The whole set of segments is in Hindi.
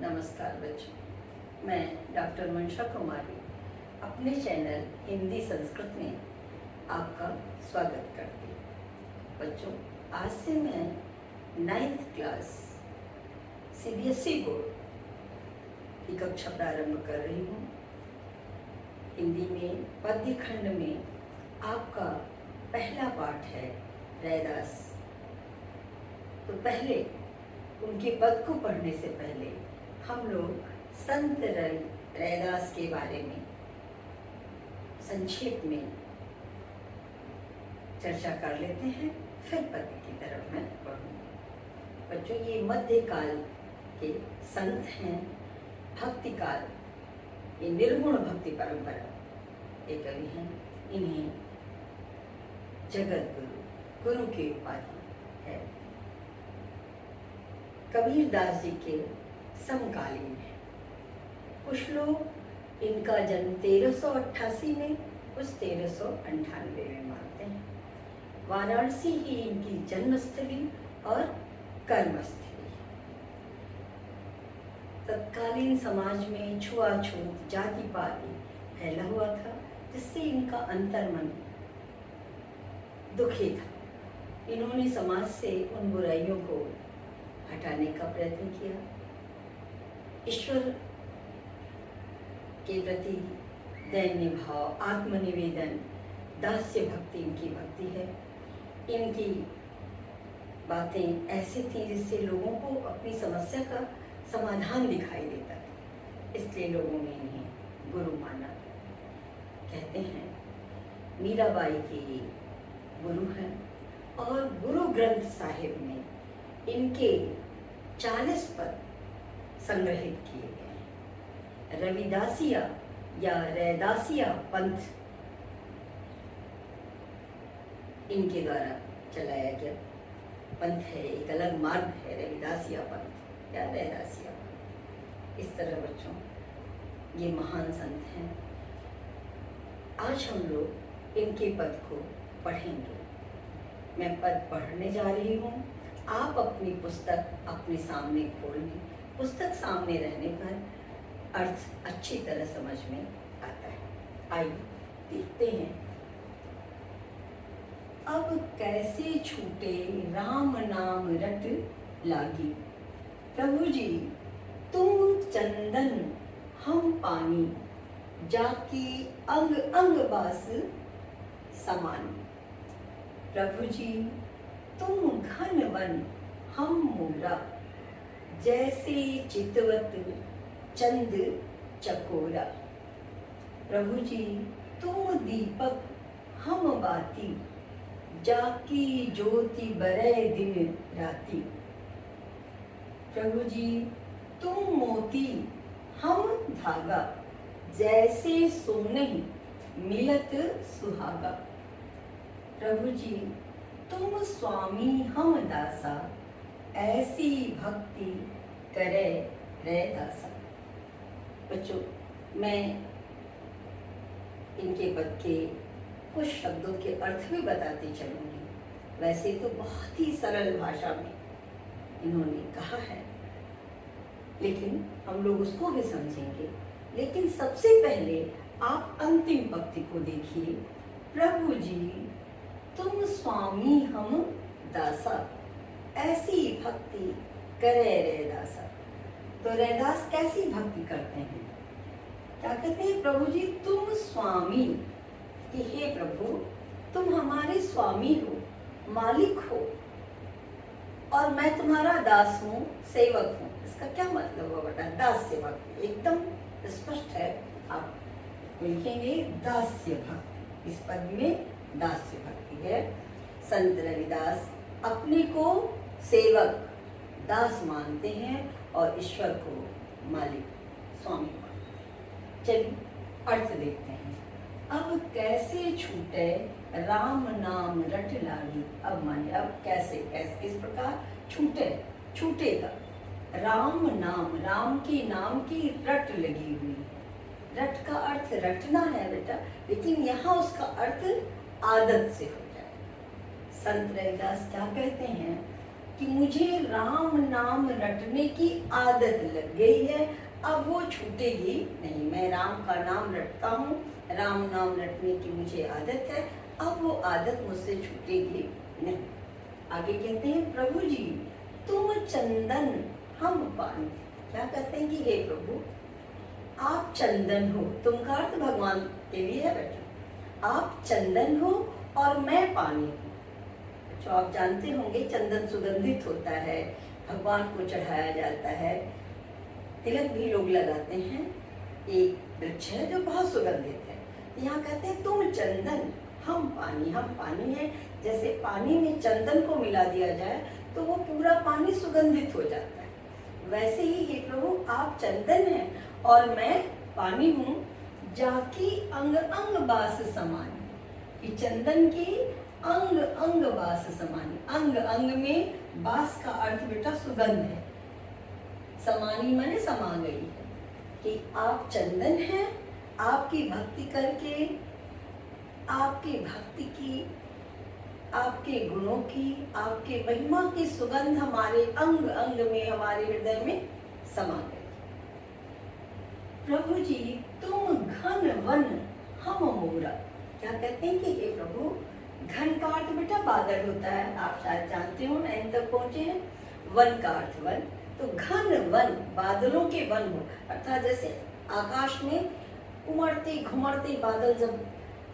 नमस्कार बच्चों, मैं डॉक्टर मनशा कुमारी अपने चैनल हिंदी संस्कृत में आपका स्वागत करती हूँ। बच्चों, आज से मैं 9th क्लास CBSE बोर्ड की कक्षा प्रारंभ कर रही हूँ। हिंदी में पद्य खंड में आपका पहला पाठ है रैदास। तो पहले उनके पद को पढ़ने से पहले हम लोग संत रैदास के बारे में संक्षेप में चर्चा कर लेते हैं, फिर पद्य की तरफ मैं बढ़ूँगी। बच्चों, ये मध्यकाल के संत हैं, भक्ति काल, ये निर्गुण भक्ति परंपरा के कवि हैं। इन्हें जगत गुरु की उपाधि है। कबीर दास जी के समकालीन है। कुछ लोग इनका जन्म 1388 में, कुछ 1398 में मानते हैं। वाराणसी ही इनकी जन्मस्थली और कर्मस्थली। तत्कालीन समाज में छुआछूत, जाति पाति फैला हुआ था, जिससे इनका अंतर्मन दुखी था। इन्होंने समाज से उन बुराइयों को हटाने का प्रयत्न किया। ईश्वर के प्रति दैन्य भाव, आत्मनिवेदन, दास्य भक्ति इनकी भक्ति है। इनकी बातें ऐसी थी जिससे लोगों को अपनी समस्या का समाधान दिखाई देता था, इसलिए लोगों ने इन्हें गुरु माना। कहते हैं मीराबाई के गुरु हैं और गुरु ग्रंथ साहिब में इनके 40 पद संग्रहित किए गए हैं। रविदासिया या रैदासिया पंथ इनके द्वारा चलाया गया पंथ है, एक अलग मार्ग है रविदासिया पंथ या रैदासिया पंथ। इस तरह बच्चों, ये महान संत हैं। आज हम लोग इनके पद को पढ़ेंगे। मैं पद पढ़ने जा रही हूँ। आप अपनी पुस्तक अपने सामने खोल लें। पुस्तक सामने रहने पर अर्थ अच्छी तरह समझ में आता है। आइए देखते हैं। अब कैसे छूटे राम नाम रट लागी, प्रभु जी तुम चंदन हम पानी, जाकी अंग अंग बास समान। प्रभु जी तुम घन वन हम मूला, जैसे चितवत चंद चकोरा। प्रभु जी तुम दीपक हम बाती, जाकी ज्योति बरै दिन राती। प्रभु जी तुम मोती हम धागा, जैसे सोने मिलत सुहागा। प्रभु जी तुम स्वामी हम दासा, ऐसी भक्ति करे रैदासा। बच्चों, मैं इनके पद के कुछ शब्दों के अर्थ भी बताती चलूंगी। वैसे तो बहुत ही सरल भाषा में इन्होंने कहा है, लेकिन हम लोग उसको भी समझेंगे। लेकिन सबसे पहले आप अंतिम पंक्ति को देखिए। प्रभु जी तुम स्वामी हम दासा, ऐसी भक्ति करे रैदासा। तो रैदास कैसी भक्ति करते हैं? क्या कहते हैं? प्रभु जी तुम स्वामी, कि हे प्रभु तुम हमारे स्वामी हो, मालिक हो, और मैं तुम्हारा दास हूँ, सेवक हूँ। इसका क्या मतलब हुआ बेटा? दास्य भक्ति एकदम स्पष्ट है। आप लिखेंगे दास्य भक्ति। इस पद में दास्य भक्ति है। संत रविदास अपने को सेवक, दास मानते हैं और ईश्वर को मालिक, स्वामी मानते हैं। चलिए अर्थ देखते हैं। अब कैसे छूटे राम नाम रट लागी। अब माने अब कैसे कैसे किस प्रकार छूटे, छूटेगा राम नाम, राम के नाम की रट लगी हुई। रट का अर्थ रटना है बेटा, लेकिन यहाँ उसका अर्थ आदत से हो जाए। संत रविदास क्या कहते हैं? कि मुझे राम नाम रटने की आदत लग गई है, अब वो छूटेगी नहीं। मैं राम का नाम रटता हूँ, राम नाम रटने की मुझे आदत है, अब वो आदत मुझसे छूटेगी नहीं। आगे कहते हैं, प्रभु जी तुम चंदन हम पानी। क्या कहते हैं कि हे प्रभु आप चंदन हो, तुम का अर्थ भगवान के लिए है बेटा। आप चंदन हो और मैं पानी हूँ। जो आप जानते होंगे चंदन सुगंधित होता है, भगवान को चढ़ाया जाता है, तिलक भी लोग लगाते हैं। एक वृक्ष है जो बहुत सुगंधित है। यहाँ कहते हैं तुम चंदन हम पानी, हम पानी है। जैसे पानी में चंदन को मिला दिया जाए तो वो पूरा पानी सुगंधित हो जाता है, वैसे ही हे प्रभु आप चंदन हैं और मैं पानी हूँ। जाकी अंग अंग बास समानी, कि चंदन की अंग अंग बास समानी। अंग अंग में बास का अर्थ बेटा सुगंध है, समानी माने समा गई है। कि आप चंदन हैं, आपकी भक्ति करके, आपकी भक्ति की, आपके गुणों की, आपके महिमा की सुगंध हमारे अंग अंग में, हमारे हृदय में समा गई। प्रभु जी तुम घन वन हम मोरा। क्या कहते हैं कि हे प्रभु, घन का अर्थ बेटा बादल होता है, आप शायद जानते हो, नैन तक पहुंचे हैं। वन का अर्थ वन, तो घन वन बादलों के वन हो, अर्थात जैसे आकाश में उमड़ते घुमड़ते बादल जब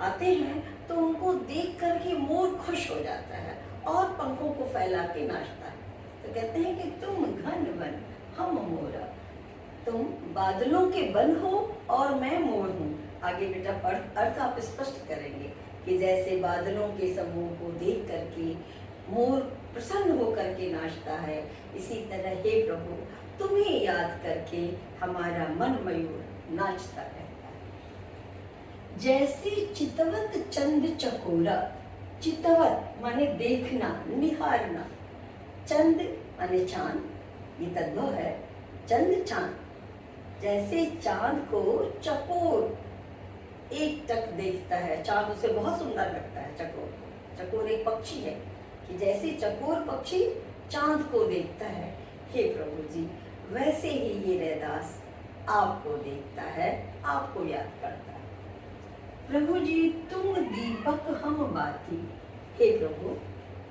आते हैं तो उनको देख करके मोर खुश हो जाता है और पंखों को फैला के नाचता है। तो कहते हैं कि तुम घन वन हम मोरा, तुम बादलों के वन हो और मैं मोर हूँ। आगे बेटा अर्थ आप स्पष्ट करेंगे कि जैसे बादलों के समूह को देख करके मोर प्रसन्न होकर के नाचता है, इसी तरह हे प्रभु तुम्हें याद करके हमारा मन मयूर नाचता रहता है। जैसे चितवत चंद चकोरा, चितवत माने देखना, निहारना, चंद माने चांद, ये तद्भव है, चंद चांद। जैसे चांद को चकोर एक टक देखता है, चांद उसे बहुत सुंदर लगता है चकोर को। चकोर एक पक्षी है, कि जैसे चकोर पक्षी चांद को देखता है, हे प्रभु जी वैसे ही ये रैदास आपको देखता है, आपको याद करता है। प्रभु जी तुम दीपक हम बाती। हे प्रभु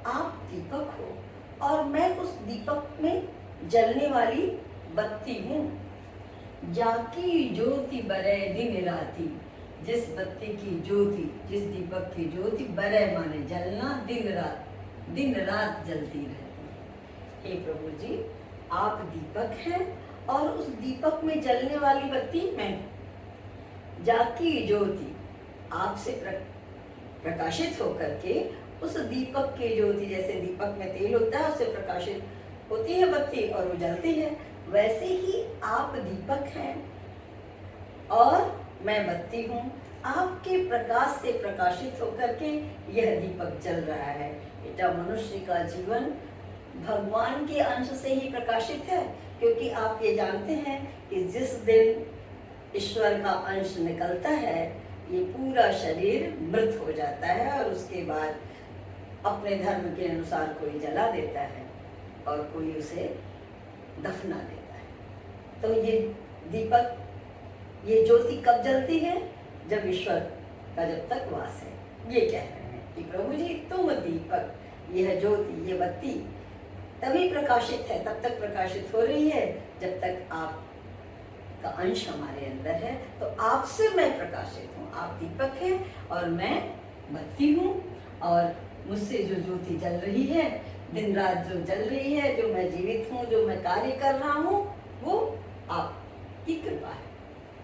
आप दीपक हो और मैं उस दीपक में जलने वाली बत्ती हूँ। जाकी ज्योति बरे दिन राती, जिस बत्ती की ज्योति, जिस दीपक की ज्योति, बरे माने जलना, दिन रात जलती रहती है। हे प्रभु जी आप दीपक हैं और उस दीपक में जलने वाली बत्ती मैं। जाकी ज्योति आपसे प्रकाशित होकर के उस दीपक की ज्योति, जैसे दीपक में तेल होता है उससे प्रकाशित होती है बत्ती और वो जलती है, वैसे ही आप दीपक हैं और मैं बत्ती हूँ। आपके प्रकाश से प्रकाशित होकर के यह दीपक जल रहा है। बेटा मनुष्य का जीवन भगवान के अंश से ही प्रकाशित है, क्योंकि आप ये जानते हैं कि जिस दिन ईश्वर का अंश निकलता है ये पूरा शरीर मृत हो जाता है और उसके बाद अपने धर्म के अनुसार कोई जला देता है और कोई उसे दफना देता है। तो ये दीपक, ये ज्योति कब जलती है? जब ईश्वर का जब तक वास है। ये कह रहे हैं कि प्रभु जी तुम दीपक, यह ज्योति, ये बत्ती तभी प्रकाशित है, तब तक प्रकाशित हो रही है जब तक आप का अंश हमारे अंदर है। तो आपसे मैं प्रकाशित हूँ, आप दीपक हैं और मैं बत्ती हूँ, और मुझसे जो ज्योति जल रही है, दिन रात जो जल रही है, जो मैं जीवित हूँ, जो मैं कार्य कर रहा हूँ, वो आपकी कृपा है।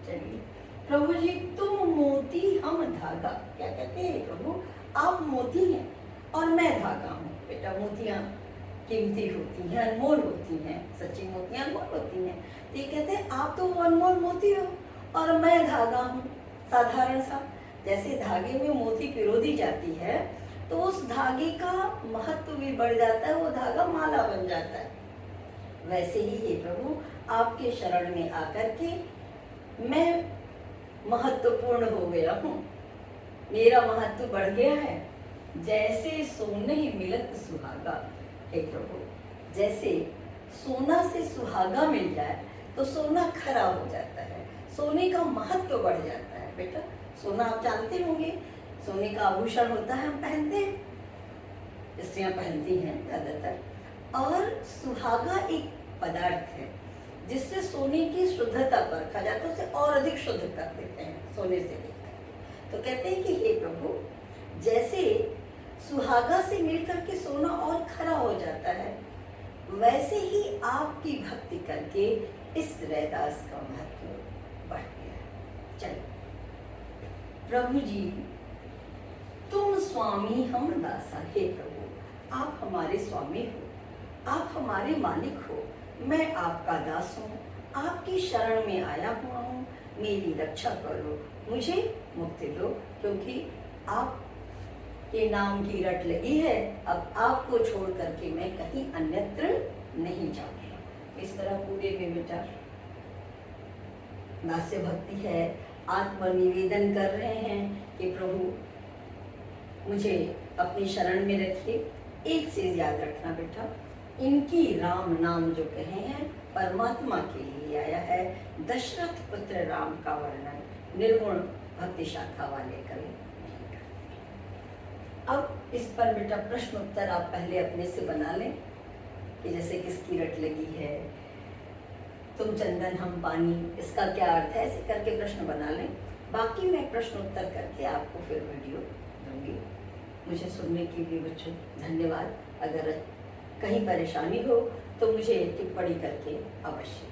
चलिए प्रभु जी तुम मोती हम धागा। क्या कहते हैं प्रभु, आप मोती हैं और मैं धागा हूँ। बेटा मोतियाँ कीमती होती हैं, अनमोल होती हैं, सच्ची मोतियाँ अनमोल होती हैं। तो ये कहते हैं आप तो अनमोल मोती हो और मैं धागा हूँ साधारण सा। जैसे धागे में मोती पिरो दी जाती है तो उस धागे का महत्व भी बढ़ जाता है, वो धागा माला बन जाता है। वैसे ही हे प्रभु आपके शरण में आकर के मैं महत्वपूर्ण हो गया हूँ, मेरा महत्व बढ़ गया है। जैसे सोने ही मिलत सुहागा। हे प्रभु जैसे सोना से सुहागा मिल जाए तो सोना खरा हो जाता है, सोने का महत्व बढ़ जाता है। बेटा सोना आप जानते होंगे, सोने का आभूषण होता है, हम पहनते हैं, स्त्रियां पहनती हैं ज़्यादातर। और सुहागा एक पदार्थ है जिससे सोने की शुद्धता परखा जाता है, उसे और अधिक शुद्ध कर देते हैं सोने से लेकर। तो कहते हैं कि हे प्रभु, जैसे सुहागा से मिलकर के सोना और खरा हो जाता है, वैसे ही आपकी भक्ति करके इस रैदास का महत्व बढ़ गया। चलो प्रभु जी, तुम स्वामी हम दासा। हे प्रभु, आप हमारे स्वामी हो, आप हमारे मालिक हो, मैं आपका दास हूँ, आपकी शरण में आया हुआ हूँ, मेरी रक्षा करो, मुझे मुक्ति दो, क्योंकि आप के नाम की रट लगी है, अब आपको छोड़ करके मैं कहीं अन्यत्र नहीं जाऊंगा। इस तरह पूरे में बेटा दास्य भक्ति है, आत्मनिवेदन कर रहे हैं कि प्रभु मुझे अपनी शरण में रखिए। एक चीज याद रखना बेटा, इनकी राम नाम जो कहे हैं परमात्मा के लिए आया है। दशरथ पुत्र राम का वर्णन निर्गुण भक्ति शाखा वाले कवि नहीं करते। अब इस पर बेटा प्रश्न उत्तर आप पहले अपने से बना लें कि जैसे किसकी रट लगी है, तुम चंदन हम पानी, इसका क्या अर्थ है, ऐसे करके प्रश्न बना लें। बाकी मैं प्रश्न उत्तर करके आपको फिर वीडियो दूंगी। मुझे सुनने के लिए बच्चों धन्यवाद। अगर कहीं परेशानी हो तो मुझे टिप्पणी करके अवश्य